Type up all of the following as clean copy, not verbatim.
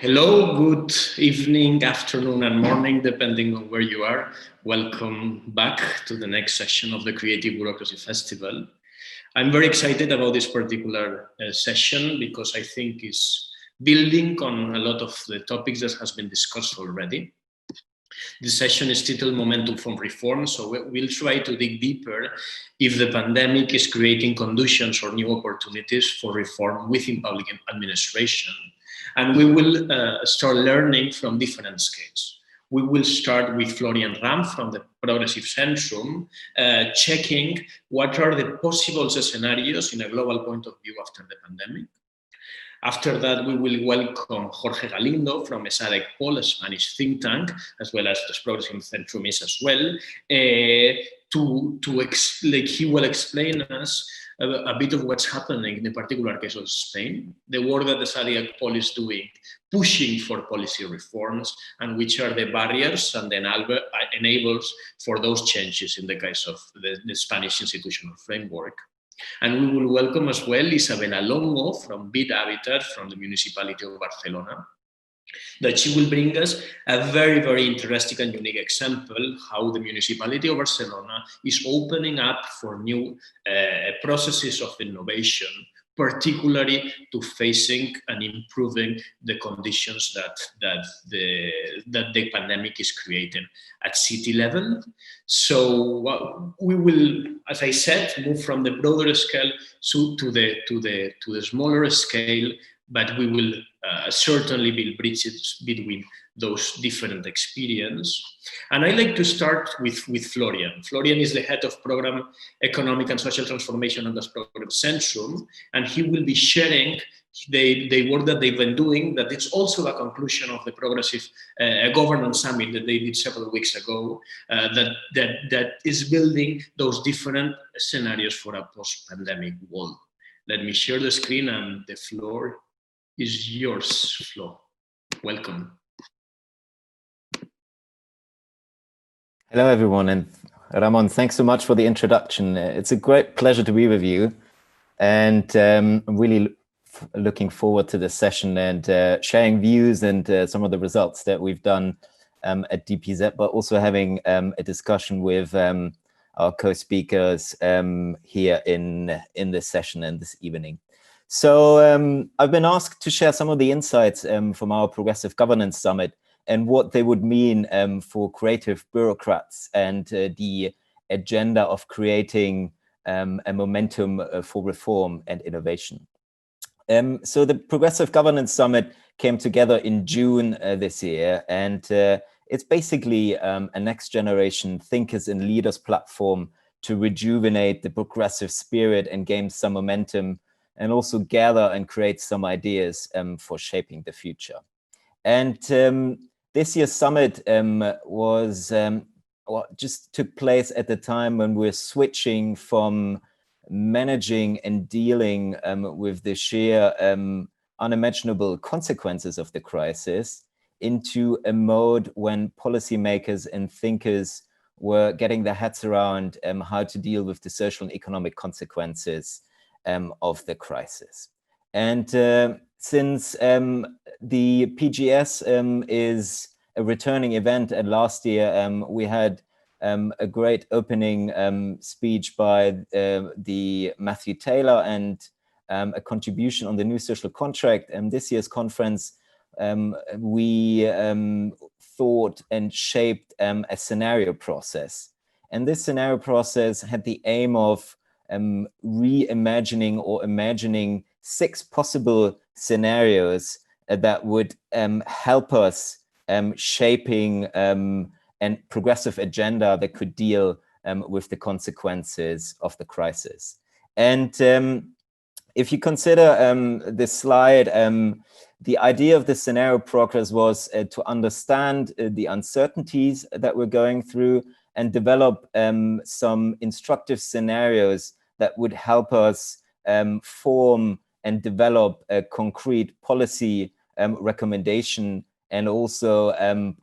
Hello, good evening, afternoon, and morning, depending on where you are. Welcome back to the next session of the Creative Bureaucracy Festival. I'm very excited about this particular session because I think it's building on a lot of the topics that has been discussed already. This session is titled Momentum from Reform, so we'll try to dig deeper if the pandemic is creating conditions or new opportunities for reform within public administration. And we will start learning from different scales. We will start with Florian Ramft from the Progressive Centrum, checking what are the possible scenarios in a global point of view after the pandemic. After that, we will welcome Jorge from ESADEC Pol, a Spanish think tank, as well as the Progressive Centrum is as well, he will explain us a bit of what's happening in the particular case of Spain, the work that the ESADEC Pol is doing, pushing for policy reforms, and which are the barriers and the enablers for those changes in the case of the Spanish institutional framework. And we will welcome as well Isabella Longo from Bit Habitat from the municipality of Barcelona, that she will bring us a very, very interesting and unique example how the municipality of Barcelona is opening up for new processes of innovation, particularly to facing and improving the conditions that the pandemic is creating at city level. So we will, as I said, move from the broader scale to the smaller scale, but we will certainly build bridges between those different experiences. And I like to start with Florian. Florian is the head of Program Economic and Social Transformation at the Program Centrum, and he will be sharing the work that they've been doing, that it's also a conclusion of the Progressive Governance Summit that they did several weeks ago, that is building those different scenarios for a post-pandemic world. Let me share the screen, and the floor is yours, Flo. Welcome. Hello, everyone. And Ramon, thanks so much for the introduction. It's a great pleasure to be with you. And I'm really looking forward to this session and sharing views and some of the results that we've done at DPZ, but also having a discussion with our co-speakers here in this session and this evening. So I've been asked to share some of the insights from our Progressive Governance Summit and what they would mean for creative bureaucrats and the agenda of creating a momentum for reform and innovation. So the Progressive Governance Summit came together in June this year, and it's basically a next generation thinkers and leaders platform to rejuvenate the progressive spirit and gain some momentum, and also gather and create some ideas for shaping the future. And this year's summit just took place at the time when we're switching from managing and dealing with the sheer unimaginable consequences of the crisis into a mode when policymakers and thinkers were getting their heads around how to deal with the social and economic consequences of the crisis. And since the PGS is a returning event, and last year we had a great opening speech by the Matthew Taylor and a contribution on the new social contract. And this year's conference, we thought and shaped a scenario process. And this scenario process had the aim of reimagining or imagining 6 possible scenarios that would help us shaping a progressive agenda that could deal with the consequences of the crisis. And if you consider this slide, the idea of the scenario process was to understand the uncertainties that we're going through and develop some instructive scenarios that would help us form and develop a concrete policy recommendation, and also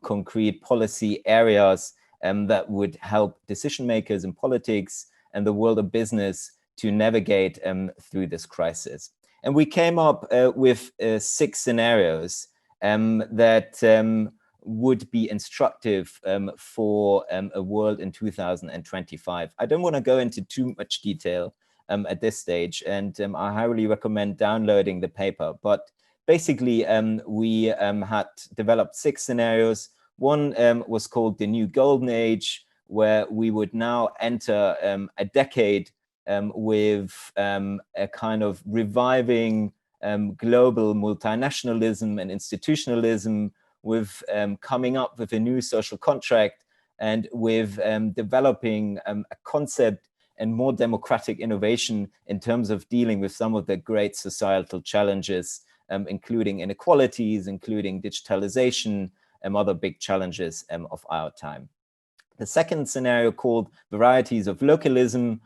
concrete policy areas that would help decision makers in politics and the world of business to navigate through this crisis. And we came up with 6 scenarios. that would be instructive for a world in 2025. I don't want to go into too much detail at this stage, and I highly recommend downloading the paper. But basically, we had developed 6 scenarios. One was called the New Golden Age, where we would now enter a decade with a kind of reviving global multinationalism and institutionalism, with coming up with a new social contract, and with developing a concept and more democratic innovation in terms of dealing with some of the great societal challenges, including inequalities, including digitalization, and other big challenges of our time. The second scenario, called Varieties of Localism,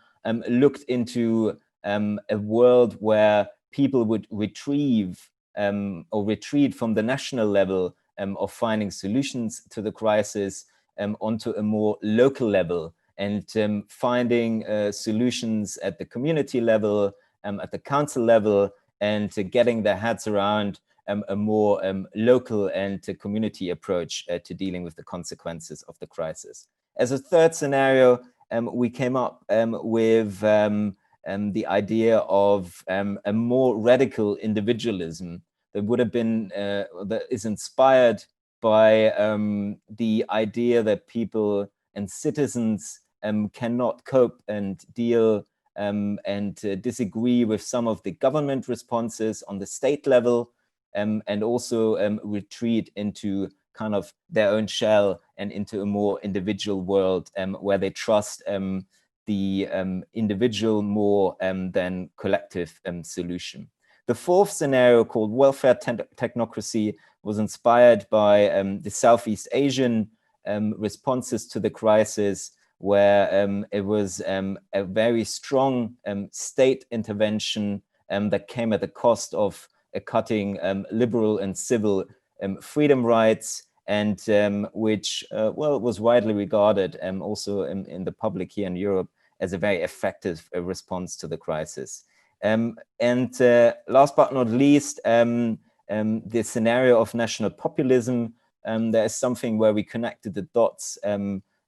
looked into a world where people would retrieve or retreat from the national level of finding solutions to the crisis onto a more local level, and finding solutions at the community level, at the council level, and getting their heads around a more local and community approach to dealing with the consequences of the crisis. As a third scenario, we came up with the idea of a more radical individualism that would have been, that is inspired by the idea that people and citizens cannot cope and deal and disagree with some of the government responses on the state level, and also retreat into kind of their own shell and into a more individual world where they trust the individual more than collective solution. The fourth scenario, called Welfare Technocracy, was inspired by the Southeast Asian responses to the crisis, where it was a very strong state intervention that came at the cost of cutting liberal and civil freedom rights, and which well, was widely regarded also in the public here in Europe as a very effective response to the crisis. And last but not least, the scenario of national populism. There is something where we connected the dots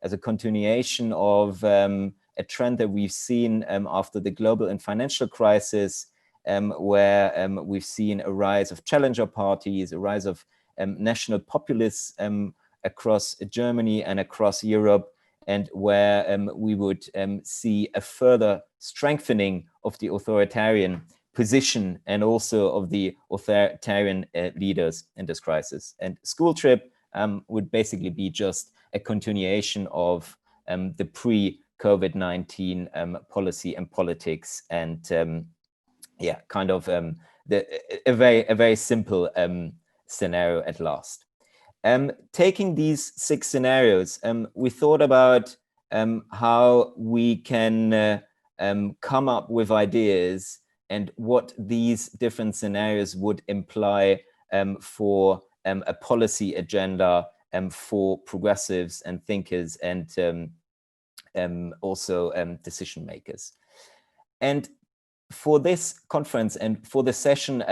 as a continuation of a trend that we've seen after the global and financial crisis, where we've seen a rise of challenger parties, a rise of national populists across Germany and across Europe, and where we would see a further strengthening of the authoritarian position and also of the authoritarian leaders in this crisis. And School Trip would basically be just a continuation of the pre-COVID-19 policy and politics, and yeah, kind of a very simple scenario at last. Taking these 6 scenarios, we thought about how we can come up with ideas and what these different scenarios would imply for a policy agenda for progressives and thinkers and also decision makers. And for this conference and for the session,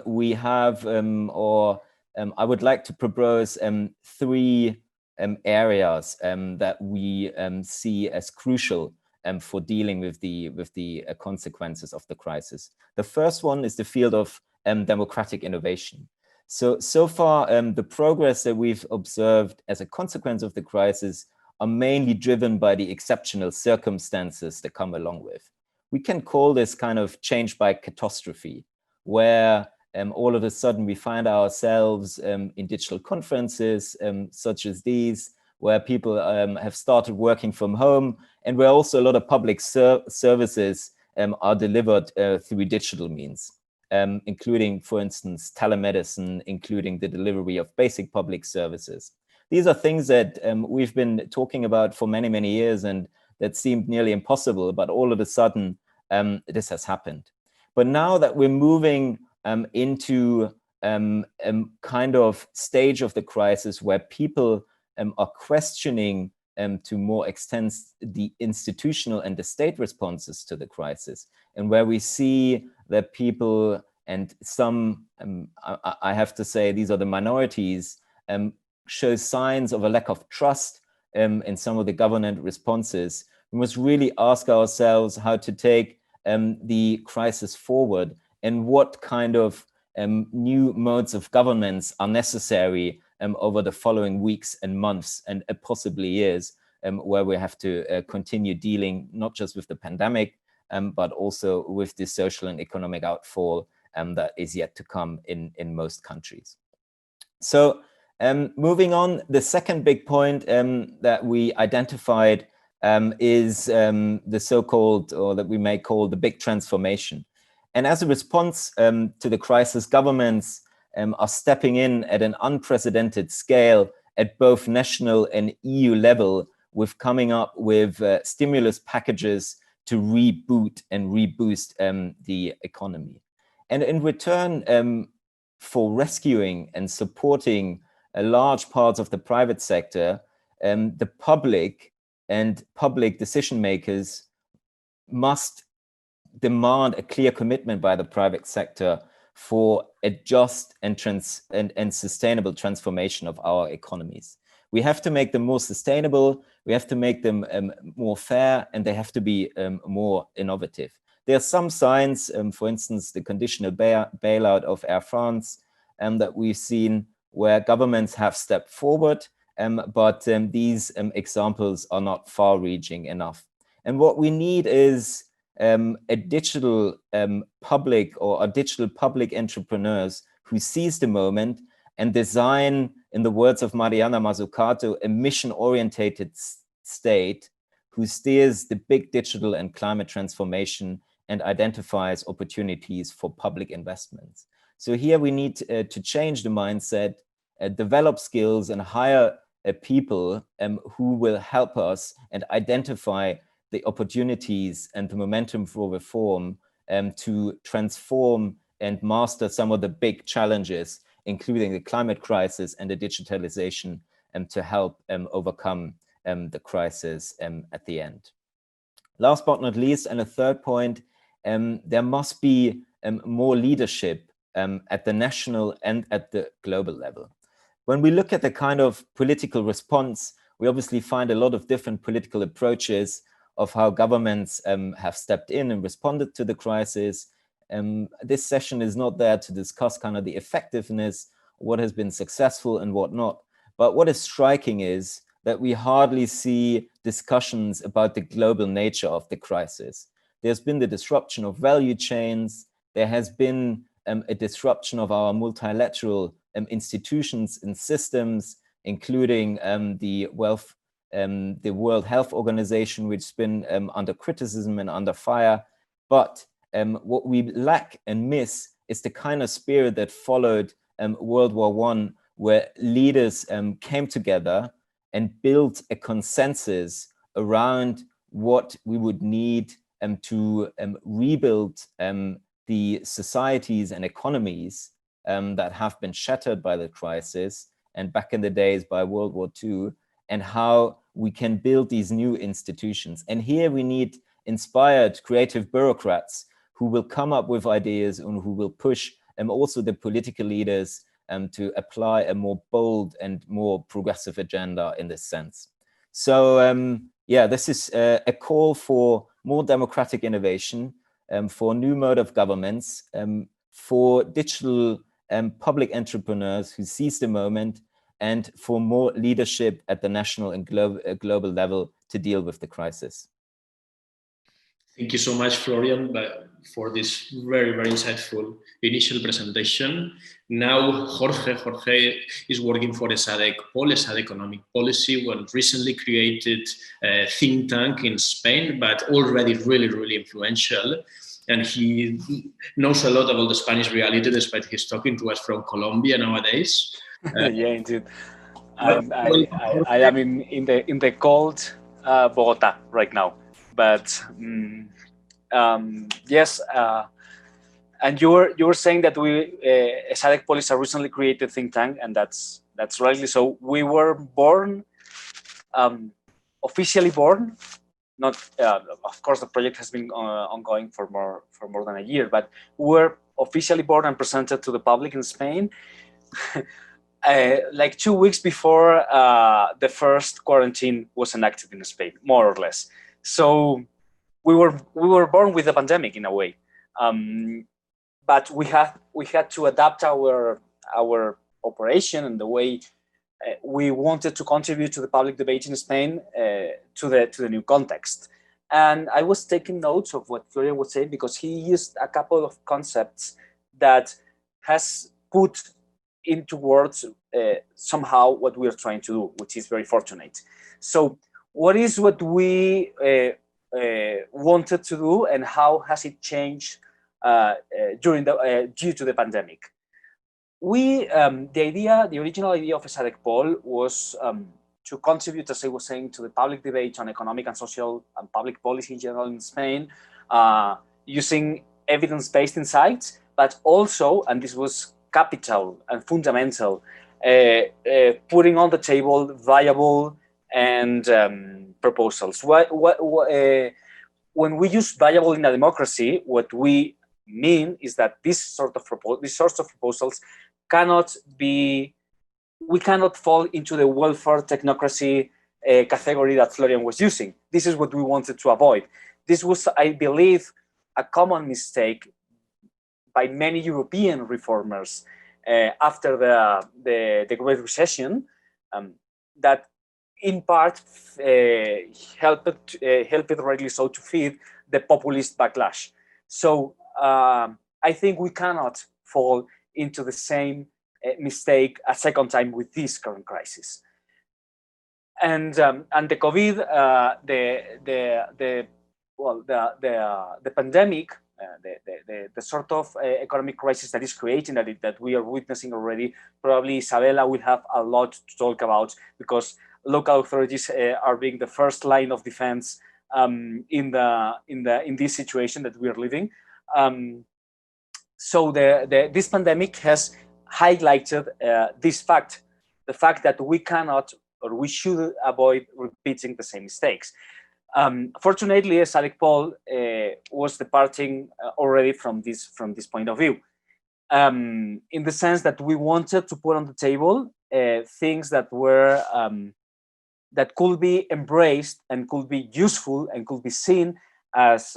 we have, I would like to propose 3 areas that we see as crucial for dealing with the consequences of the crisis. The first one is the field of democratic innovation. So far, the progress that we've observed as a consequence of the crisis are mainly driven by the exceptional circumstances that come along with. We can call this kind of change by catastrophe, where all of a sudden we find ourselves in digital conferences such as these, where people have started working from home, and where also a lot of public services are delivered through digital means, including, for instance, telemedicine, including the delivery of basic public services. These are things that we've been talking about for many, many years, and that seemed nearly impossible, but all of a sudden this has happened. But now that we're moving into a kind of stage of the crisis where people are questioning to more extent the institutional and the state responses to the crisis, and where we see that people And some, I have to say, these are the minorities, show signs of a lack of trust in some of the government responses. We must really ask ourselves how to take the crisis forward and what kind of new modes of governance are necessary over the following weeks and months and possibly years, where we have to continue dealing not just with the pandemic, but also with the social and economic outfall that is yet to come in most countries. So moving on, the second big point that we identified is the so-called, or that we may call, the big transformation. And as a response to the crisis, governments are stepping in at an unprecedented scale at both national and EU level, with coming up with stimulus packages to reboot and reboost the economy. And in return for rescuing and supporting large parts of the private sector, the public and public decision makers must demand a clear commitment by the private sector for a just and sustainable transformation of our economies. We have to make them more sustainable, we have to make them more fair, and they have to be more innovative. There are some signs, for instance, the conditional bailout of Air France that we've seen, where governments have stepped forward, but these examples are not far-reaching enough. And what we need is a digital public, or a digital public entrepreneurs who seize the moment and design, in the words of Mariana Mazzucato, a mission-orientated state who steers the big digital and climate transformation and identifies opportunities for public investments. So here we need to change the mindset, develop skills, and hire people who will help us and identify the opportunities and the momentum for reform to transform and master some of the big challenges, including the climate crisis and the digitalization, to help overcome the crisis at the end. Last but not least, and a third point, there must be more leadership at the national and at the global level. When we look at the kind of political response, we obviously find a lot of different political approaches of how governments have stepped in and responded to the crisis. This session is not there to discuss kind of the effectiveness, what has been successful and what not. But what is striking is that we hardly see discussions about the global nature of the crisis. There's been the disruption of value chains. There has been a disruption of our multilateral institutions and systems, including the World Health Organization, which has been under criticism and under fire. But what we lack and miss is the kind of spirit that followed World War I, where leaders came together and built a consensus around what we would need to rebuild the societies and economies that have been shattered by the crisis, and back in the days by World War II, and how we can build these new institutions. And here we need inspired, creative bureaucrats who will come up with ideas and who will push also the political leaders to apply a more bold and more progressive agenda in this sense. So yeah, this is a call for more democratic innovation, for new mode of governments, for digital public entrepreneurs who seize the moment, and for more leadership at the national and global level to deal with the crisis. Thank you so much, Florian, for this very, very insightful initial presentation. Now, Jorge is working for ESADE Economic Policy, one recently created think tank in Spain, but already really, really influential. And he knows a lot about the Spanish reality, despite he's talking to us from Colombia nowadays. Yeah, indeed. I am in the cold Bogota right now. But yes, and you were saying that we ESADE Policy a recently created think tank, and that's rightly so. We were born, officially born, not of course the project has been ongoing for more than a year, but we were officially born and presented to the public in Spain like 2 weeks before the first quarantine was enacted in Spain, more or less. So we were born with the pandemic in a way, but we had to adapt our operation and the way we wanted to contribute to the public debate in Spain to the new context. And I was taking notes of what Florian was saying, because he used a couple of concepts that has put into words somehow what we are trying to do, which is very fortunate. So what is what we wanted to do, and how has it changed due to the pandemic? The original idea of SADC Poll was to contribute, as I was saying, to the public debate on economic and social and public policy in general in Spain, using evidence-based insights, but also, and this was capital and fundamental, putting on the table viable and proposals. When we use viable in a democracy, what we mean is that these sorts of proposals we cannot fall into the welfare technocracy category that Florian was using. This is what we wanted to avoid. This was, I believe, a common mistake by many European reformers after the Great Recession, that in part helped rightly so to feed the populist backlash. So I think we cannot fall into the same mistake a second time with this current crisis. And the COVID, the pandemic, the sort of economic crisis that is creating that we are witnessing already. Probably Isabella will have a lot to talk about, because local authorities are being the first line of defense in this situation that we are living. So this pandemic has highlighted this fact, the fact that we cannot, or we should avoid repeating the same mistakes. Fortunately, SADC Poll was departing already from this point of view, in the sense that we wanted to put on the table things that were that could be embraced and could be useful and could be seen as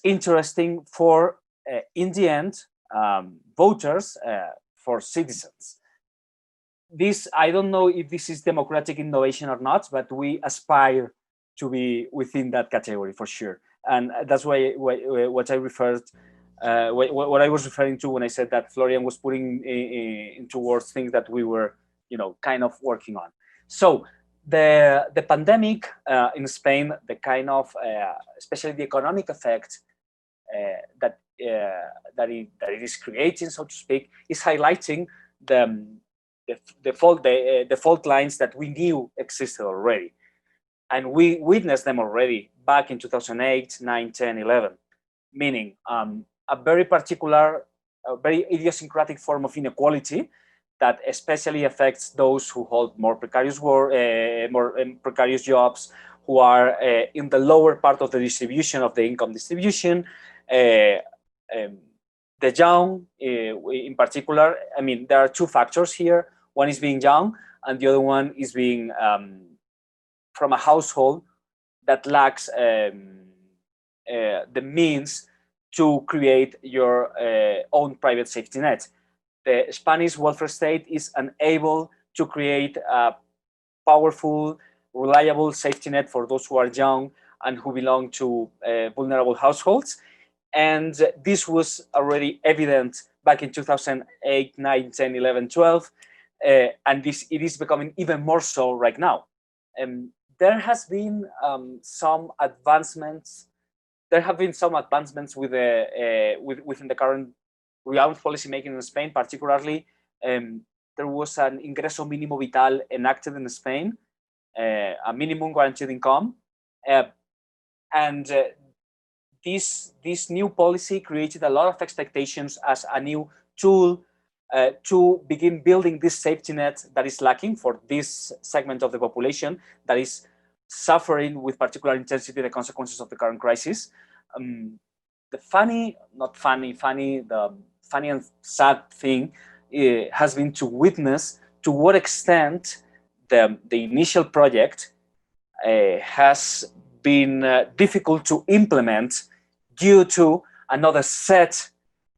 interesting for, in the end, voters, for citizens. This, I don't know if this is democratic innovation or not, but we aspire to be within that category for sure. And that's why what I referred, what I was referring to when I said that Florian was putting into words things that we were, kind of working on. So the pandemic in Spain, the kind of, especially the economic effect that it is creating, so to speak, is highlighting the fault lines that we knew existed already. And we witnessed them already back in 2008, 9, 10, 11, meaning a very particular, a very idiosyncratic form of inequality that especially affects those who hold more precarious precarious jobs, who are in the lower part of the distribution of the income distribution. The young, in particular, I mean, there are two factors here. One is being young, and the other one is being from a household that lacks the means to create your own private safety net. The Spanish welfare state is unable to create a powerful, reliable safety net for those who are young and who belong to vulnerable households. And this was already evident back in 2008, 9, 10, 11, 12. And it is becoming even more so right now. There has been some advancements. There have been some advancements within the current realm policy making in Spain. Particularly, there was an ingreso mínimo vital enacted in Spain, a minimum guaranteed income, and this new policy created a lot of expectations as a new tool to begin building this safety net that is lacking for this segment of the population that is suffering with particular intensity the consequences of the current crisis. The funny and sad thing has been to witness to what extent the initial project has been difficult to implement due to another set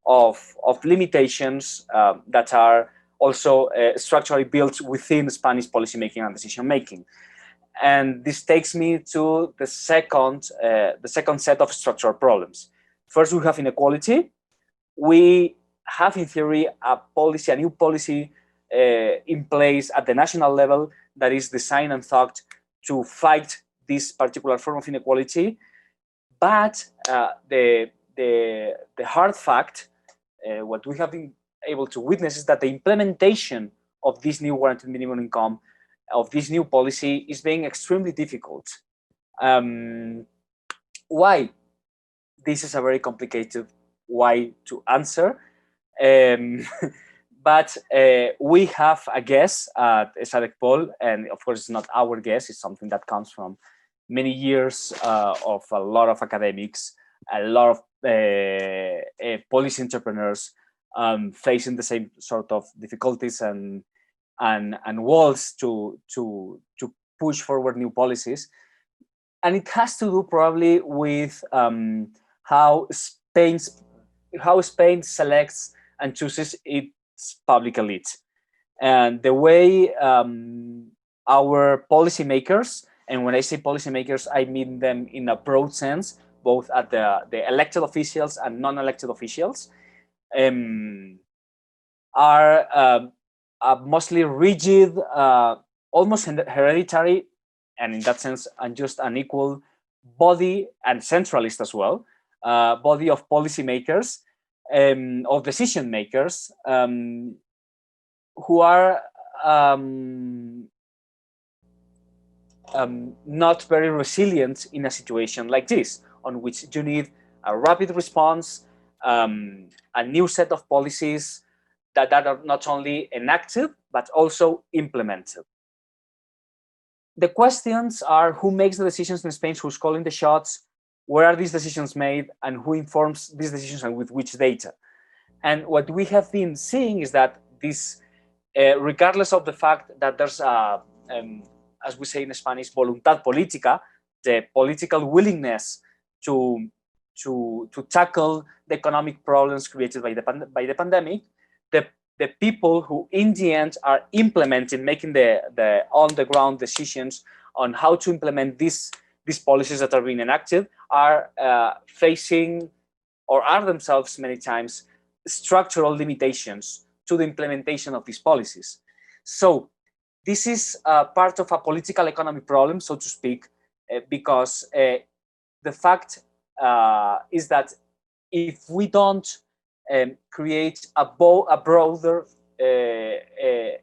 of limitations that are also structurally built within Spanish policymaking and decision making. And this takes me to the second set of structural problems. First, we have inequality. We have, in theory, a new policy in place at the national level that is designed and thought to fight this particular form of inequality. But the hard fact, what we have been able to witness, is that the implementation of this new guaranteed minimum income, of this new policy, is being extremely difficult. Why? This is a very complicated why to answer. But we have a guess at SADC Pol, and of course it's not our guess, it's something that comes from many years of a lot of academics, a lot of policy entrepreneurs facing the same sort of difficulties and walls to push forward new policies. And it has to do probably with how Spain selects and chooses its public elite, and the way our policymakers, and when I say policymakers, I mean them in a broad sense, both at the elected officials and non-elected officials, are mostly rigid, almost hereditary, and in that sense, just unequal body, and centralist as well, body of policymakers, of decision makers, who are not very resilient in a situation like this, on which you need a rapid response, a new set of policies that are not only enacted, but also implemented. The questions are: who makes the decisions in Spain, who's calling the shots, where are these decisions made, and who informs these decisions and with which data? And what we have been seeing is that this, regardless of the fact that there's as we say in Spanish, voluntad política, the political willingness to tackle the economic problems created by the pandemic, the people who in the end are implementing, making the on-the-ground decisions on how to implement these policies that are being enacted, are facing, or are themselves many times, structural limitations to the implementation of these policies. So this is part of a political economy problem, so to speak, because the fact is that if we don't create a broader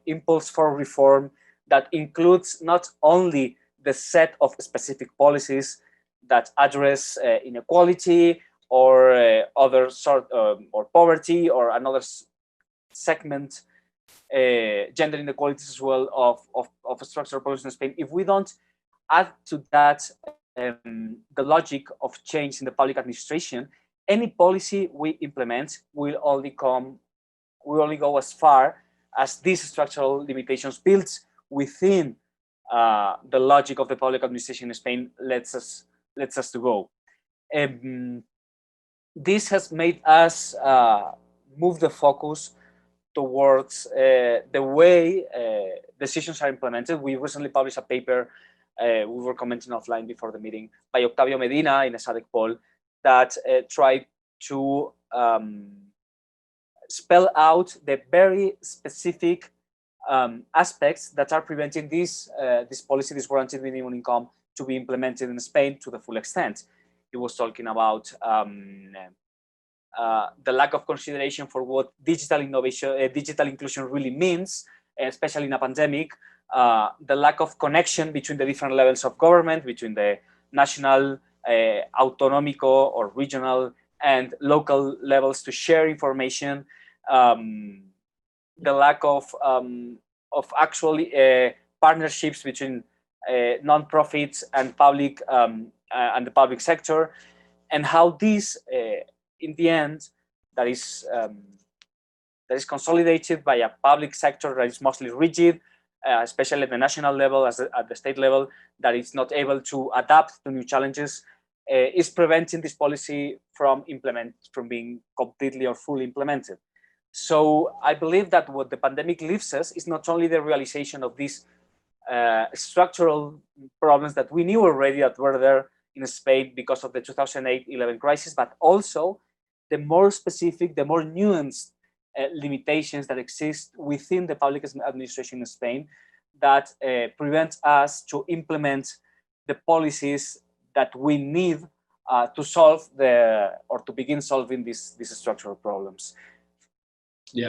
impulse for reform that includes not only the set of specific policies that address inequality or other sort or poverty or another segment, gender inequalities as well of structural policies in Spain, if we don't add to that the logic of change in the public administration, any policy we implement will only go as far as these structural limitations built within the logic of the public administration in Spain lets us to go. This has made us move the focus towards the way decisions are implemented. We recently published a paper, we were commenting offline before the meeting, by Octavio Medina in SADC Pol, that tried to spell out the very specific aspects that are preventing this policy, this guaranteed minimum income, to be implemented in Spain to the full extent. He was talking about the lack of consideration for what digital innovation, digital inclusion really means, especially in a pandemic, the lack of connection between the different levels of government, between the national, autonomico or regional and local levels to share information, the lack of actually partnerships between non-profits and public and the public sector, and how this, in the end, that is consolidated by a public sector that is mostly rigid, especially at the national level, at the state level, that is not able to adapt to new challenges, is preventing this policy from being completely or fully implemented. So I believe that what the pandemic leaves us is not only the realization of these structural problems that we knew already that were there in Spain because of the 2008-11 crisis, but also the more specific, the more nuanced limitations that exist within the public administration in Spain that prevent us to implement the policies that we need to solve or to begin solving these structural problems. Yeah,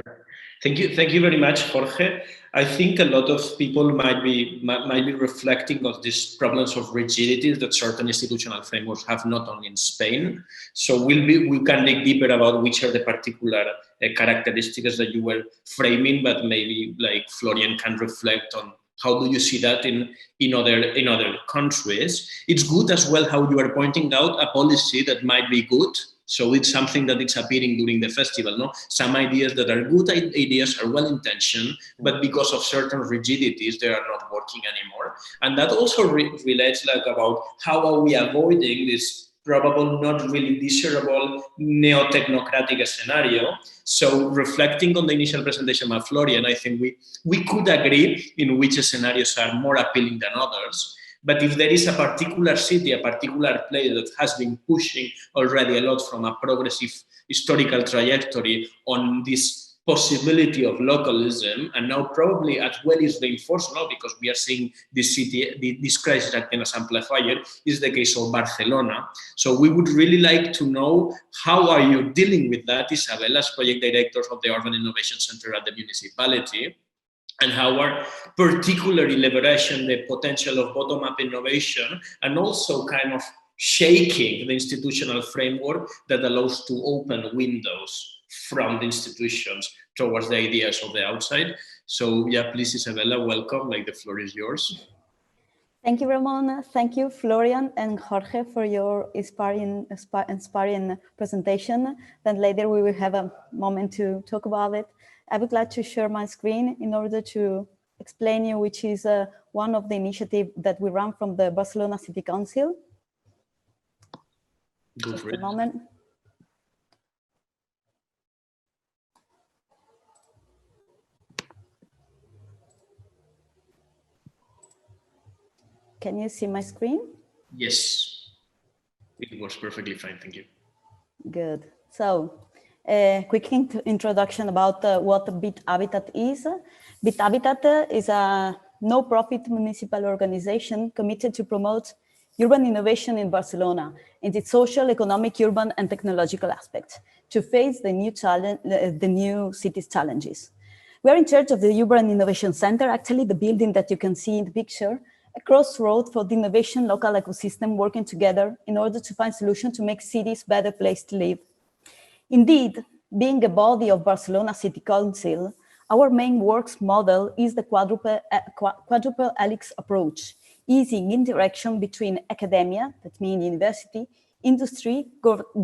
thank you very much, Jorge. I think a lot of people might be reflecting on these problems of rigidities that certain institutional frameworks have, not only in Spain. So we can dig deeper about which are the particular characteristics that you were framing, but maybe like Florian can reflect on how do you see that in other countries. It's good as well how you are pointing out a policy that might be good. So it's something that it's appearing during the festival. No, some ideas that are good ideas are well-intentioned, but because of certain rigidities, they are not working anymore. And that also relates like about how are we avoiding this probable, not really desirable neo-technocratic scenario. So reflecting on the initial presentation by Florian, I think we could agree in which scenarios are more appealing than others. But if there is a particular city, a particular place that has been pushing already a lot from a progressive historical trajectory on this possibility of localism, and now probably as well is reinforced now because we are seeing this city, this crisis acting as amplifier, is the case of Barcelona. So we would really like to know how are you dealing with that, Isabella, as project director of the Urban Innovation Center at the municipality, and how are particularly leveraging the potential of bottom-up innovation and also kind of shaking the institutional framework that allows to open windows from the institutions towards the ideas of the outside. So yeah, please, Isabella, welcome. Like, the floor is yours. Thank you, Ramon. Thank you, Florian and Jorge, for your inspiring presentation. Then later we will have a moment to talk about it. I would like to share my screen in order to explain you which is one of the initiatives that we run from the Barcelona City Council. Just a moment. Can you see my screen? Yes, it works perfectly fine, thank you. Good. So, quick introduction about what Bit Habitat is. Bit Habitat is a no-profit municipal organization committed to promote urban innovation in Barcelona in its social, economic, urban, and technological aspects to face the new city's challenges. We are in charge of the Urban Innovation Center, actually the building that you can see in the picture, a crossroad for the innovation local ecosystem working together in order to find solutions to make cities a better place to live. Indeed, being a body of Barcelona City Council, our main works model is the quadruple helix approach, easing interaction between academia, that means university, industry,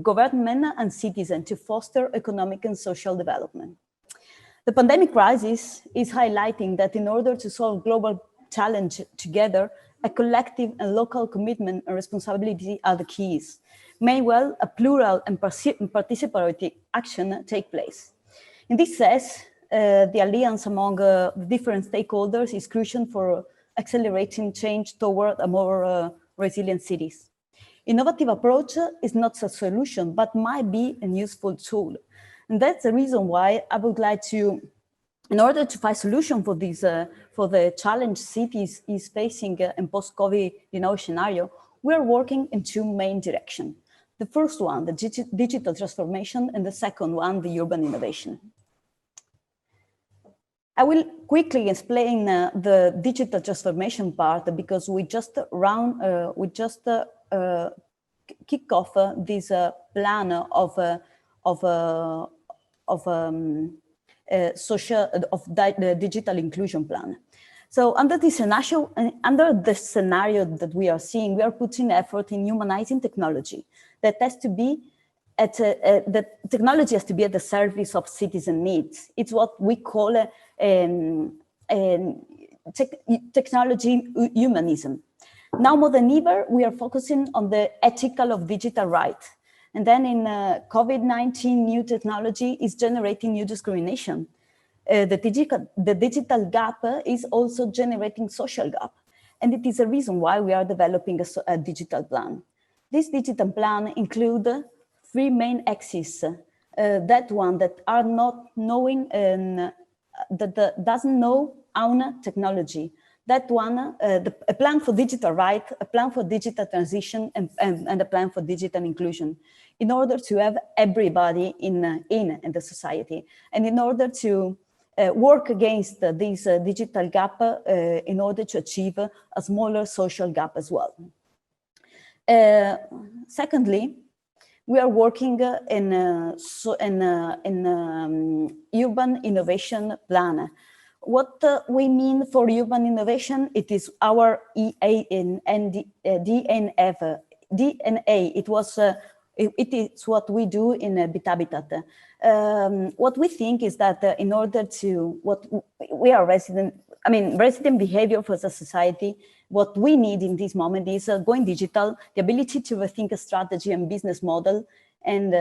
government, and citizen to foster economic and social development. The pandemic crisis is highlighting that in order to solve global challenge together, a collective and local commitment and responsibility are the keys. May well a plural and participatory action take place. In this sense, the alliance among the different stakeholders is crucial for accelerating change toward a more resilient cities. Innovative approach is not a solution, but might be a useful tool. And that's the reason why I would like to, in order to find solution for this, for the challenge cities is facing in post-COVID scenario, we're working in two main directions. The first one, the digital transformation, and the second one, the urban innovation. I will quickly explain the digital transformation part because we just kick off this plan of the digital inclusion plan. So under the scenario that we are seeing, we are putting effort in humanizing technology. That has to be the technology has to be at the service of citizen needs. It's what we call technology humanism. Now more than ever, we are focusing on the ethical of digital rights. And then in COVID-19, new technology is generating new discrimination. The digital gap is also generating social gap. And it is a reason why we are developing a digital plan. This digital plan includes 3 main axes. That one that are not knowing, that doesn't know own technology. That one, a plan for digital right, a plan for digital transition, and a plan for digital inclusion, in order to have everybody in the society, and in order to work against this digital gap, in order to achieve a smaller social gap as well. Secondly, we are working in urban innovation plan. What we mean for urban innovation, it is our DNA. It is what we do in BitHabitat. What we think is that in order to, resident behavior for the society, what we need in this moment is going digital, the ability to rethink a strategy and business model, and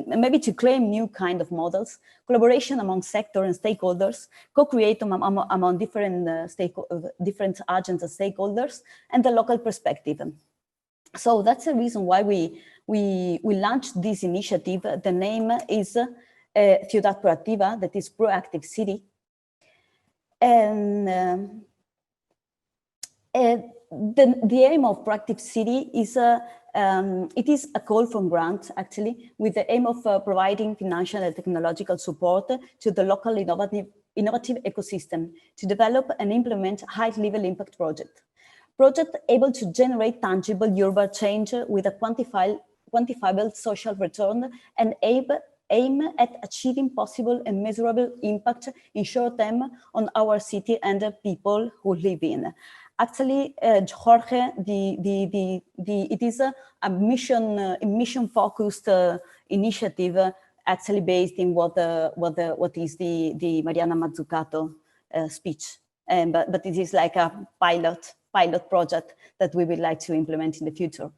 maybe to claim new kind of models, collaboration among sector and stakeholders, co-create among different agents and stakeholders, and the local perspective. So that's the reason why we launched this initiative. The name is Ciudad Proactiva, that is proactive city. And the aim of proactive city is it is a call from grant, actually, with the aim of providing financial and technological support to the local innovative ecosystem to develop and implement high-level impact project able to generate tangible urban change with a quantifiable social return, and aim at achieving possible and measurable impact in short term on our city and the people who live in. Actually, Jorge, it is a mission-focused initiative, actually based in what is the Mariana Mazzucato speech, but it is like a pilot project that we would like to implement in the future.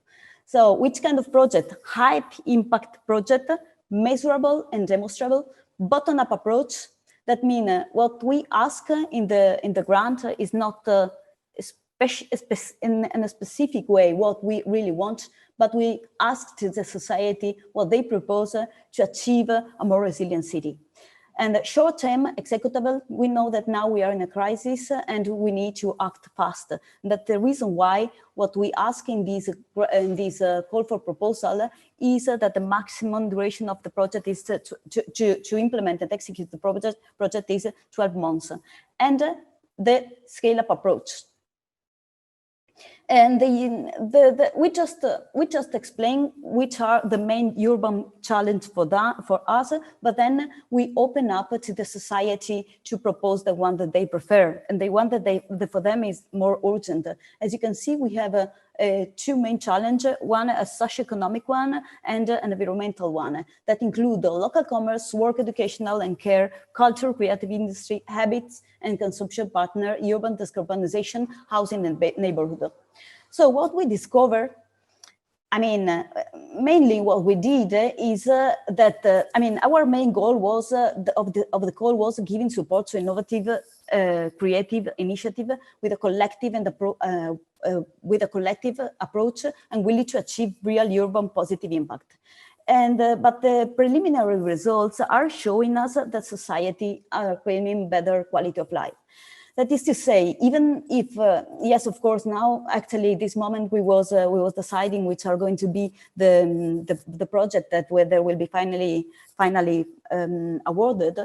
So, which kind of project? High impact project, measurable and demonstrable, bottom-up approach. That means what we ask in the grant is not in a specific way what we really want, but we ask to the society what they propose to achieve a more resilient city. And short-term executable, we know that now we are in a crisis and we need to act fast. That's the reason why what we ask in this call for proposal is that the maximum duration of the project is to implement and execute the project is 12 months. And the scale-up approach. And we just explain which are the main urban challenges for us, but then we open up to the society to propose the one that they prefer, and the one that for them is more urgent. As you can see, we have two main challenges: one a socio-economic one and an environmental one that include the local commerce, work, educational and care, culture, creative industry, habits and consumption partner, urban decarbonization, housing and neighborhood. So what we discovered, mainly what we did is that, our main goal was of the call was giving support to innovative, creative initiative with a collective and with a collective approach and willing to achieve real urban positive impact. And but the preliminary results are showing us that society are claiming better quality of life. That is to say, even if, yes, of course, now actually this moment we was deciding which are going to be the project that there will be finally awarded.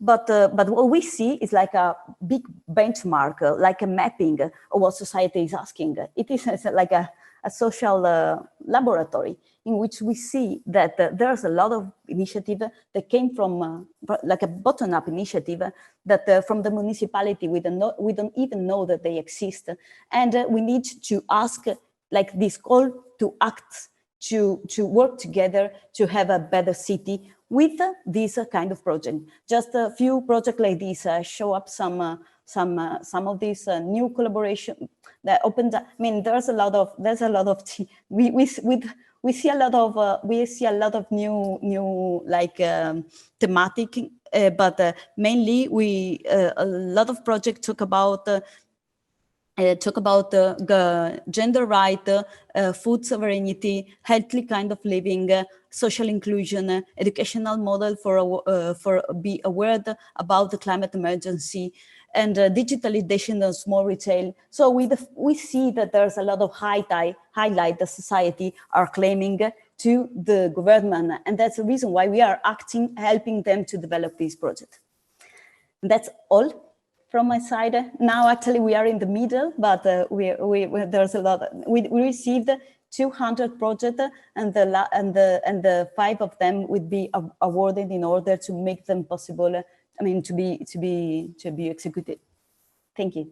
But what we see is like a big benchmark, like a mapping of what society is asking. It is like a social laboratory. in which we see that there's a lot of initiative that came from like a bottom-up initiative that from the municipality, we don't even know that they exist. And we need to ask like this call to act, to work together to have a better city with this kind of project. Just a few projects like this show up some of these new collaboration that opened. I mean, there's a lot of we see a lot of new like thematic, but mainly a lot of projects talk about the gender right, food sovereignty, healthy kind of living, social inclusion, educational model for be aware about the climate emergency, and digitalization of small retail. So we see that there's a lot of highlight the society are claiming to the government, and that's the reason why we are acting, helping them to develop this project. And that's all from my side. Now, actually, we are in the middle, but there's a lot. We received 200 projects, and the 5 of them would be awarded in order to make them possible. I mean, to be executed. Thank you.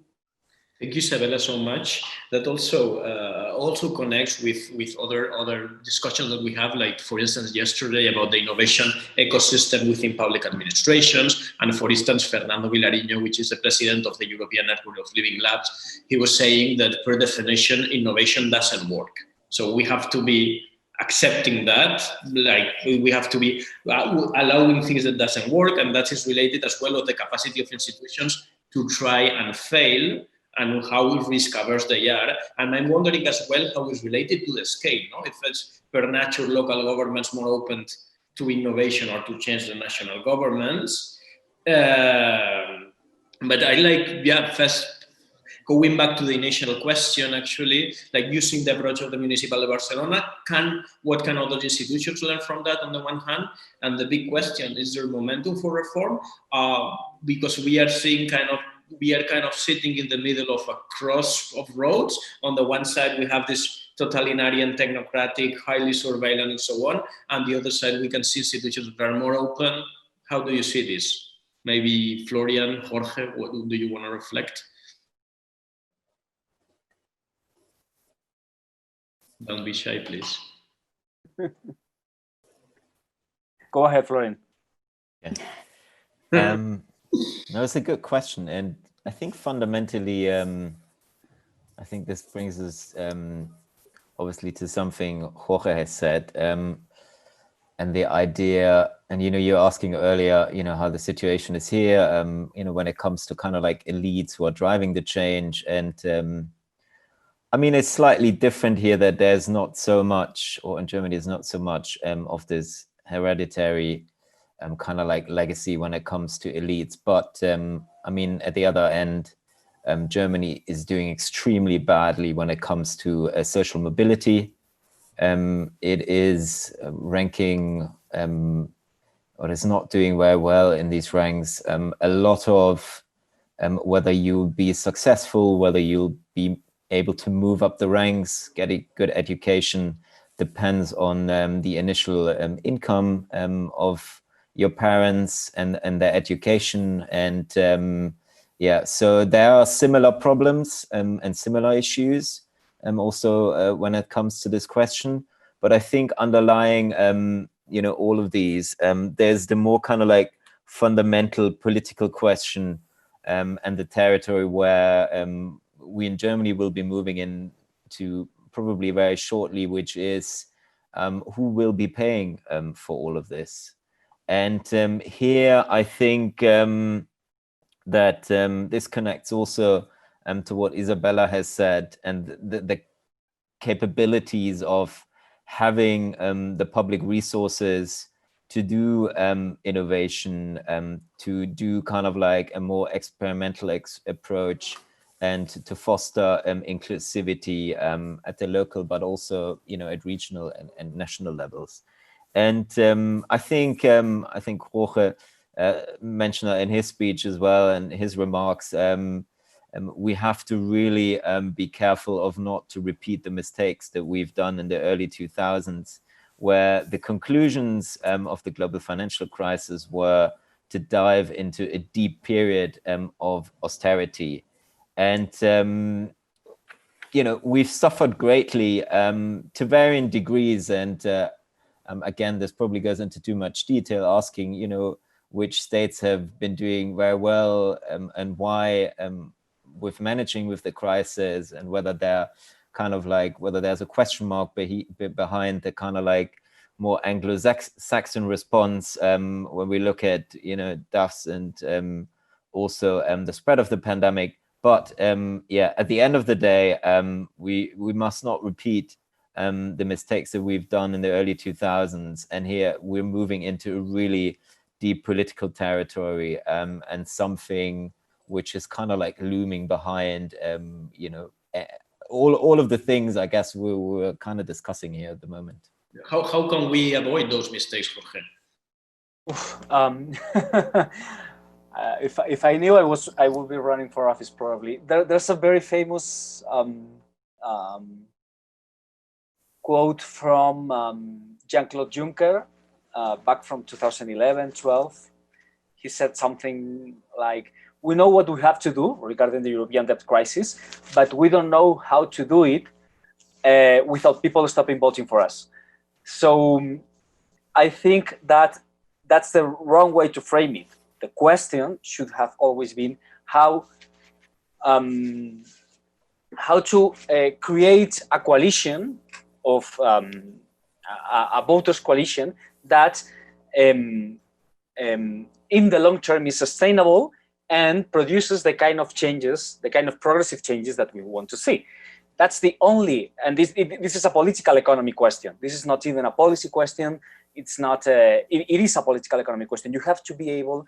Thank you, Isabella, so much. That also connects with other discussions that we have, like, for instance, yesterday about the innovation ecosystem within public administrations. And for instance, Fernando Vilariño, which is the president of the European Network of Living Labs, he was saying that per definition, innovation doesn't work. So we have to be accepting that, like we have to be allowing things that doesn't work, and that is related as well with the capacity of institutions to try and fail, and how risk-averse they are. And I'm wondering as well how it's related to the scale, no? If it's per nature local governments more open to innovation or to change the national governments. But I like, first going back to the initial question, actually, like using the approach of the Municipal of Barcelona, what can other institutions learn from that on the one hand? And the big question, is there momentum for reform? Because we are seeing we are kind of sitting in the middle of a cross of roads. On the one side, we have this totalitarian, technocratic, highly surveillance, and so on. And the other side, we can see institutions that are more open. How do you see this? Maybe Florian, Jorge, what do you want to reflect? Don't be shy, please. Go ahead, Florian. Yeah. No, it's a good question, and I think fundamentally, I think this brings us obviously to something Jorge has said, and the idea, and you're asking earlier, how the situation is here, when it comes to kind of like elites who are driving the change, and I mean, it's slightly different here that there's not so much, or in Germany, there's not so much of this hereditary kind of like legacy when it comes to elites. But I mean, at the other end, Germany is doing extremely badly when it comes to social mobility. It is ranking, or is not doing very well in these ranks. A lot of whether you'll be successful, whether you'll be able to move up the ranks, get a good education, depends on the initial income of your parents and their education. And yeah, so there are similar problems and similar issues also when it comes to this question. But I think underlying all of these, there's the more kind of like fundamental political question and the territory where we in Germany will be moving into probably very shortly, which is who will be paying for all of this. And here I think that this connects also to what Isabella has said, and the capabilities of having the public resources to do innovation, to do kind of like a more experimental approach, and to foster inclusivity at the local, but also at regional and national levels. And I think Jorge mentioned that in his speech as well, and his remarks. We have to really be careful of not to repeat the mistakes that we've done in the early 2000s, where the conclusions of the global financial crisis were to dive into a deep period of austerity. And, you know, we've suffered greatly to varying degrees. And again, this probably goes into too much detail, asking, you know, which states have been doing very well and why with managing with the crisis, and whether they're kind of like, whether there's a question mark behind the kind of like more Anglo-Saxon response when we look at, you know, deaths and also the spread of the pandemic. But yeah, at the end of the day, we must not repeat the mistakes that we've done in the early 2000s. And here we're moving into a really deep political territory and something which is kind of like looming behind, you know, all of the things I guess we're kind of discussing here at the moment. How can we avoid those mistakes, Jorge? If I knew I would be running for office, probably. There's a very famous quote from Jean-Claude Juncker back from 2011-12. He said something like, "We know what we have to do regarding the European debt crisis, but we don't know how to do it without people stopping voting for us." So I think that that's the wrong way to frame it. The question should have always been how to create a coalition of a voters coalition that in the long term is sustainable and produces the kind of changes, the kind of progressive changes that we want to see. That's the only, and this is a political economy question. This is not even a policy question. It's not, it is a political economy question. You have to be able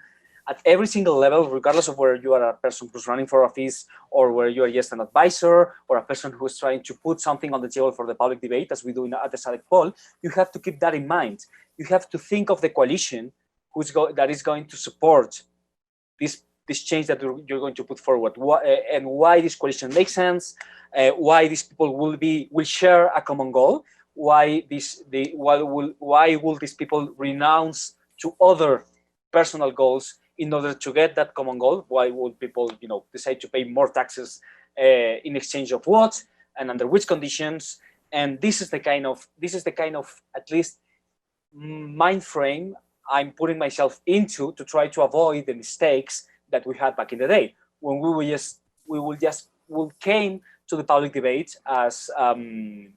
at every single level, regardless of whether you are a person who's running for office or where you are just an advisor or a person who is trying to put something on the table for the public debate, as we do at the SADC poll, you have to keep that in mind. You have to think of the coalition that is going to support this change that you're going to put forward, and why this coalition makes sense, why these people will share a common goal, why will these people renounce to other personal goals in order to get that common goal? Why would people, you know, decide to pay more taxes in exchange of what, and under which conditions? And this is the kind of at least mind frame I'm putting myself into to try to avoid the mistakes that we had back in the day, when we came to the public debate as and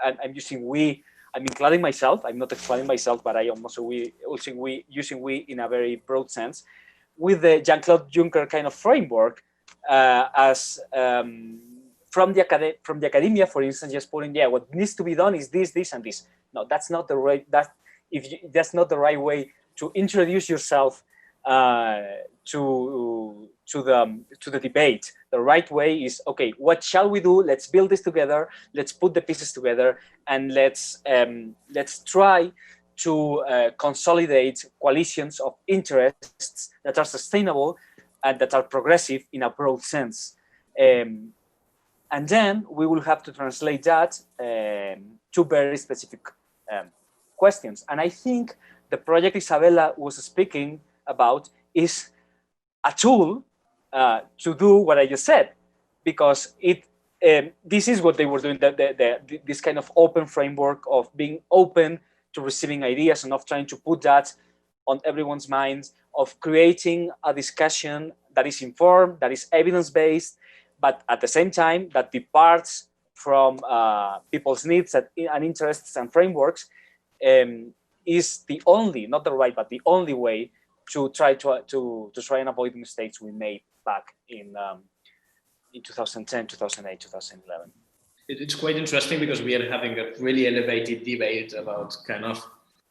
I'm using we. I'm including myself. I'm not excluding myself, but I am also using we in a very broad sense, with the Jean-Claude Juncker kind of framework as from the academia, for instance, just putting, yeah, what needs to be done is this, this, and this. No, that's not the right. That's not the right way to introduce yourself to the debate. The right way is, okay, what shall we do? Let's build this together. Let's put the pieces together, and let's try to consolidate coalitions of interests that are sustainable and that are progressive in a broad sense. And then we will have to translate that to very specific questions. And I think the project Isabella was speaking about is a tool to do what I just said, because this is what they were doing, this kind of open framework of being open to receiving ideas and of trying to put that on everyone's minds, of creating a discussion that is informed, that is evidence-based, but at the same time that departs from people's needs and interests and frameworks, is the only, not the right, but the only way to try and avoid the mistakes we made back in 2010, 2008, 2011. It's quite interesting because we are having a really elevated debate about kind of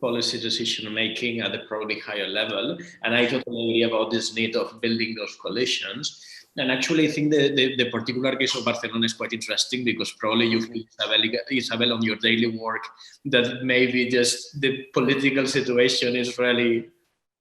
policy decision making at a probably higher level, and I totally agree about this need of building those coalitions. And actually, I think the particular case of Barcelona is quite interesting because probably you feel, Isabella, on your daily work, that maybe just the political situation is really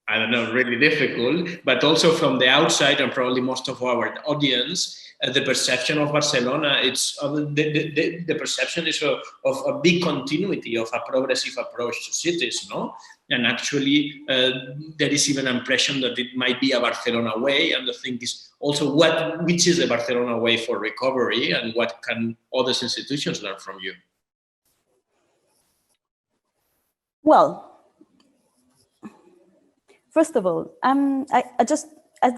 I don't know, really difficult, but also from the outside, and probably most of our audience, the perception of Barcelona, it's the perception is of a big continuity of a progressive approach to cities, no? And actually, there is even an impression that it might be a Barcelona way. And the thing is also, which is the Barcelona way for recovery, and what can other institutions learn from you? Well, first of all, I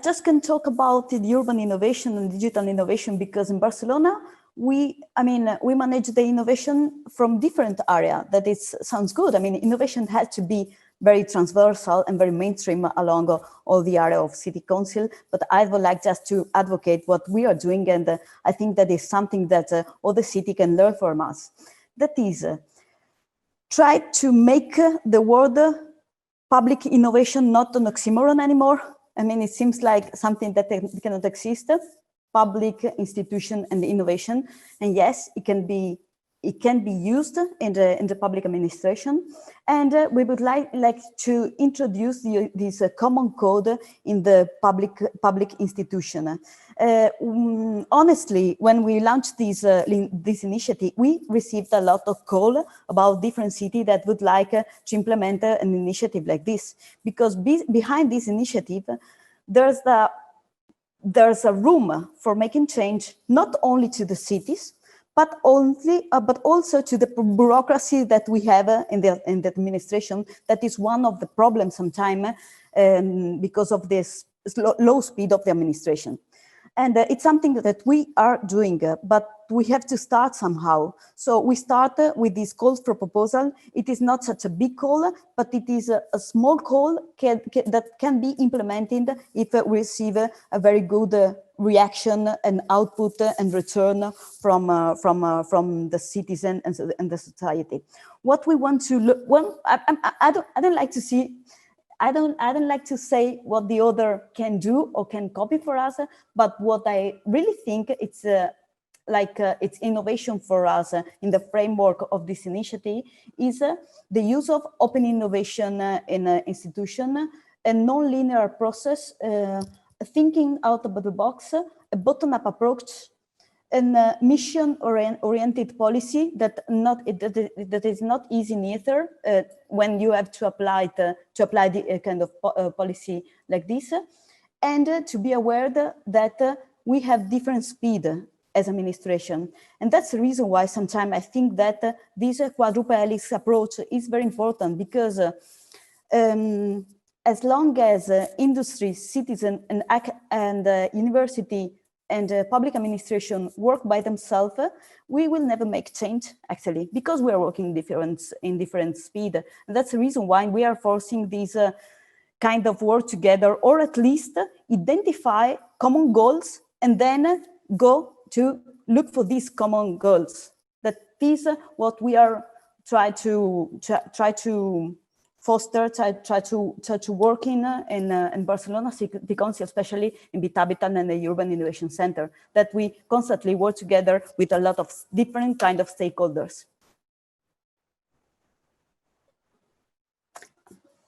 just can talk about the urban innovation and digital innovation, because in Barcelona, we manage the innovation from different area. That sounds good. I mean, innovation has to be very transversal and very mainstream along all the area of city council. But I would like just to advocate what we are doing, and I think that is something that other city can learn from us. That is, try to make the word public innovation not an oxymoron anymore. I mean, it seems like something that cannot exist. Public institution and innovation, and yes, it can be used in the public administration. And we would like to introduce this common code in the public institution. Honestly, when we launched this initiative, we received a lot of call about different cities that would like to implement an initiative like this, because behind this initiative, there's a room for making change, not only to the cities, but also to the bureaucracy that we have in the administration. That is one of the problems sometimes because of this low speed of the administration. And it's something that we are doing, but we have to start somehow. So we start with these calls for proposal. It is not such a big call, but it is a small call that can be implemented if we receive a very good reaction and output and return from the citizen and the society. What we want to look, well, I don't like to see. I don't like to say what the other can do or can copy for us, but what I really think it's it's innovation for us in the framework of this initiative is the use of open innovation in an institution, a non-linear process, thinking out of the box, a bottom-up approach, and mission-oriented policy that is not easy neither when you have to apply the kind of policy like this, and to be aware that we have different speed as administration. And that's the reason why sometimes I think that this quadruple helix approach is very important, because as long as industry, citizen, and university and public administration work by themselves, we will never make change, actually, because we are working in different speed. And that's the reason why we are forcing these kind of work together, or at least identify common goals and then go to look for these common goals. That is what we are try to foster, try to work in Barcelona City Council, especially in Bit-Habitat and the Urban Innovation Center, that we constantly work together with a lot of different kind of stakeholders.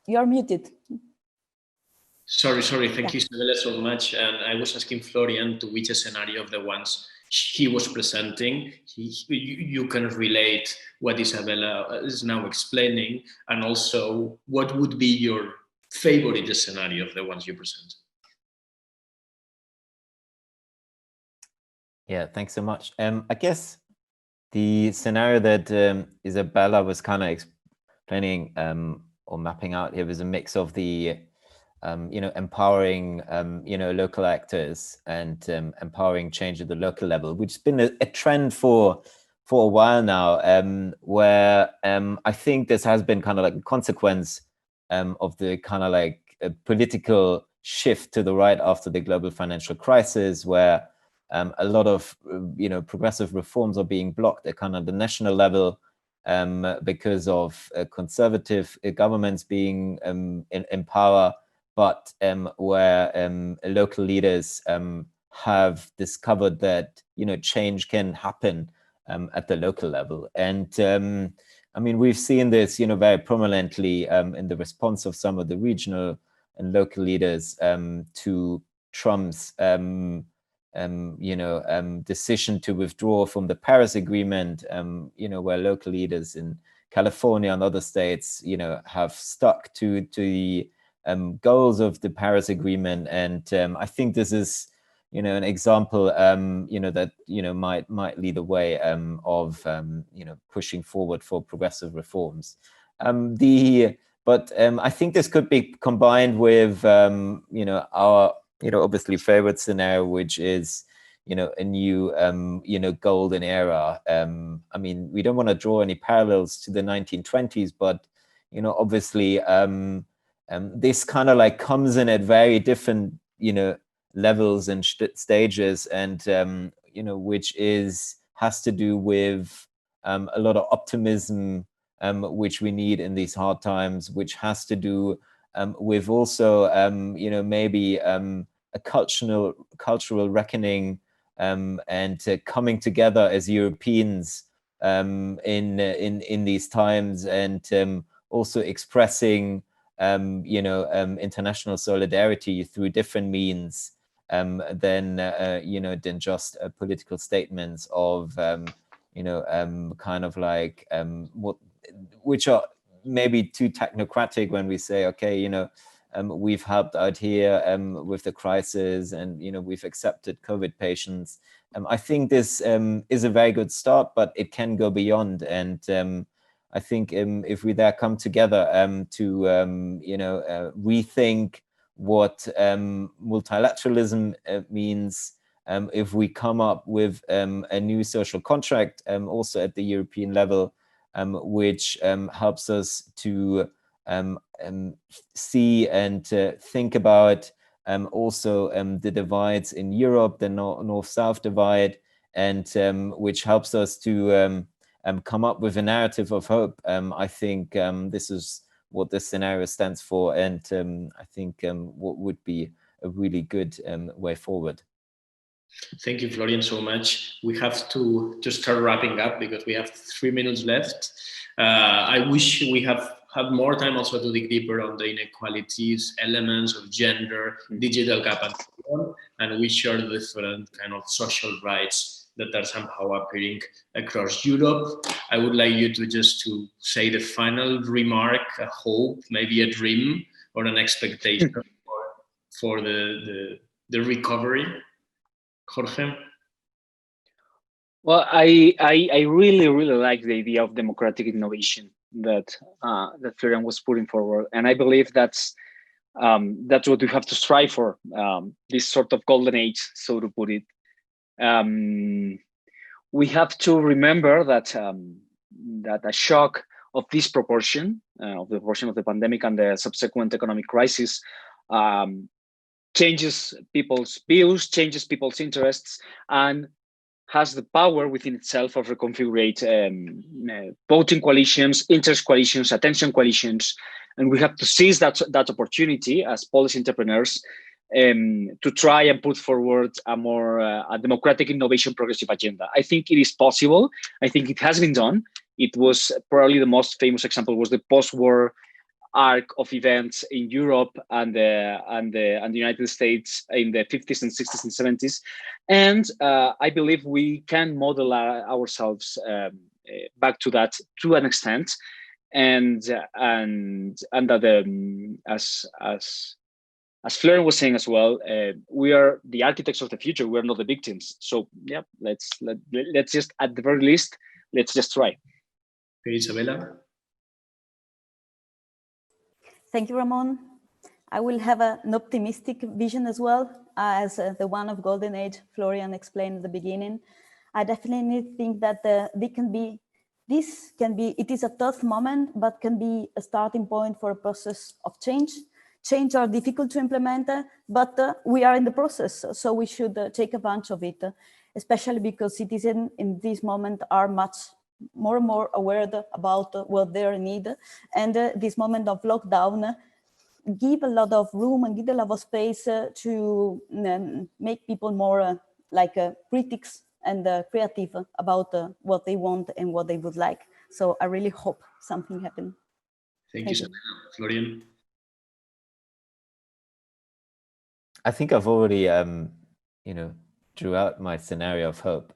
You're muted. Sorry. Thank you, Isabella, so much. And I was asking Florian to which scenario of the ones he was presenting, you can relate what Isabella is now explaining, and also what would be your favorite scenario of the ones you present. Yeah, thanks so much. I guess the scenario that Isabella was kind of explaining or mapping out here was a mix of the empowering, local actors and empowering change at the local level, which has been a trend for a while now, where I think this has been kind of like a consequence of the kind of like a political shift to the right after the global financial crisis, where a lot of, progressive reforms are being blocked at kind of the national level because of conservative governments being in power, but where local leaders have discovered that change can happen at the local level. And I mean, we've seen this very prominently in the response of some of the regional local leaders to Trump's decision to withdraw from the Paris Agreement, where local leaders in California and other states, have stuck to the goals of the Paris Agreement. And I think this is, an example, that, might lead the way of, pushing forward for progressive reforms. But I think this could be combined with, our, obviously favorite scenario, which is, a new, golden era. I mean, we don't want to draw any parallels to the 1920s, but, obviously, this kind of like comes in at very different, levels and stages, and, which has to do with a lot of optimism, which we need in these hard times, which has to do with also, maybe a cultural reckoning, and coming together as Europeans in these times, and also expressing, international solidarity through different means than just political statements of, kind of like which are maybe too technocratic when we say, okay, we've helped out here with the crisis, and we've accepted COVID patients. I think this is a very good start, but it can go beyond. And I think if we there come together to rethink what multilateralism means, if we come up with a new social contract also at the European level, which helps us to see and think about also the divides in Europe, the North-South divide, and which helps us to come up with a narrative of hope. I think this is what this scenario stands for, and I think what would be a really good way forward. Thank you, Florian, so much. We have to start wrapping up because we have 3 minutes left. I wish we had more time also to dig deeper on the inequalities, elements of gender, digital gap, and so on, and we share the different kind of social rights that are somehow appearing across Europe. I would like you to say the final remark, a hope, maybe a dream, or an expectation for the recovery. Jorge? Well, I really like the idea of democratic innovation that Florian was putting forward, and I believe that's what we have to strive for. This sort of golden age, so to put it. We have to remember that that a shock of this proportion, of the proportion of the pandemic and the subsequent economic crisis, changes people's views, changes people's interests, and has the power within itself of reconfigurate voting coalitions, interest coalitions, attention coalitions, and we have to seize that opportunity as policy entrepreneurs to try and put forward a more a democratic innovation progressive agenda. I think it is possible. I think it has been done. It was probably the most famous example was the post-war arc of events in Europe and the United States in the 50s and 60s and 70s, and I believe we can model ourselves back to that to an extent, and that as Florian was saying as well, we are the architects of the future. We are not the victims. So yeah, let's just at the very least let's just try. Okay, Isabella. Thank you, Ramon. I will have an optimistic vision as well as the one of Golden Age Florian explained at the beginning. I definitely think that it is a tough moment, but can be a starting point for a process of change. Change are difficult to implement, but we are in the process, so we should take advantage of it, especially because citizens in this moment are much more and more aware about what they need, and this moment of lockdown give a lot of room and give a lot of space to make people more critics and creative about what they want and what they would like. So I really hope something happens. Thank you, Florian. I think I've already, drew out my scenario of hope.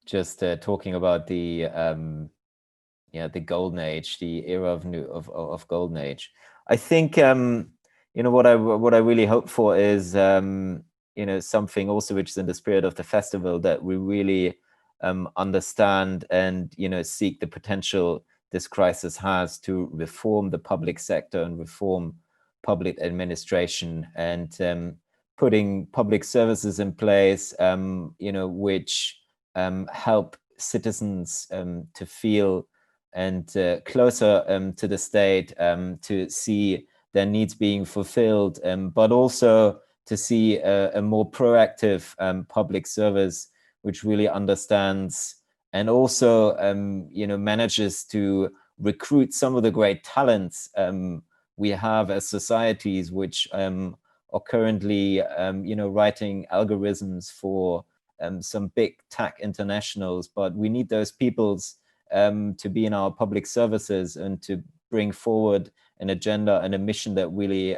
Just talking about the golden age, the era of golden age. I think what I really hope for is something also which is in the spirit of the festival, that we really understand and seek the potential this crisis has to reform the public sector and reform public administration, and putting public services in place which help citizens to feel and closer to the state, to see their needs being fulfilled, but also to see a more proactive public service which really understands and also manages to recruit some of the great talents we have as societies, which are currently writing algorithms for some big tech internationals. But we need those peoples to be in our public services and to bring forward an agenda and a mission that really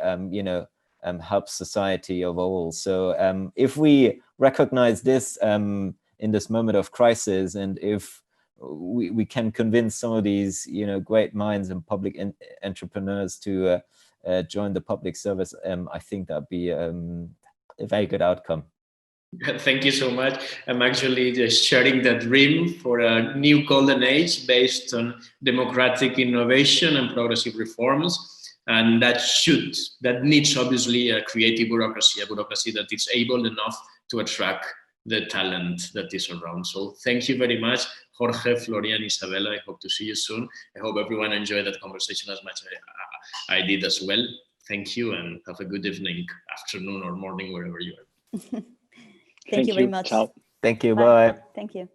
helps society overall. So if we recognize this in this moment of crisis, and if we can convince some of these great minds and public entrepreneurs to join the public service, I think that'd be a very good outcome. Thank you so much. I'm actually just sharing that dream for a new golden age based on democratic innovation and progressive reforms. And that needs obviously a creative bureaucracy, a bureaucracy that is able enough to attract the talent that is around. So thank you very much, Jorge, Florian, Isabella. I hope to see you soon. I hope everyone enjoyed that conversation as much as I did as well. Thank you, and have a good evening, afternoon, or morning, wherever you are. Thank you very much. Ciao. Thank you. Bye. Thank you.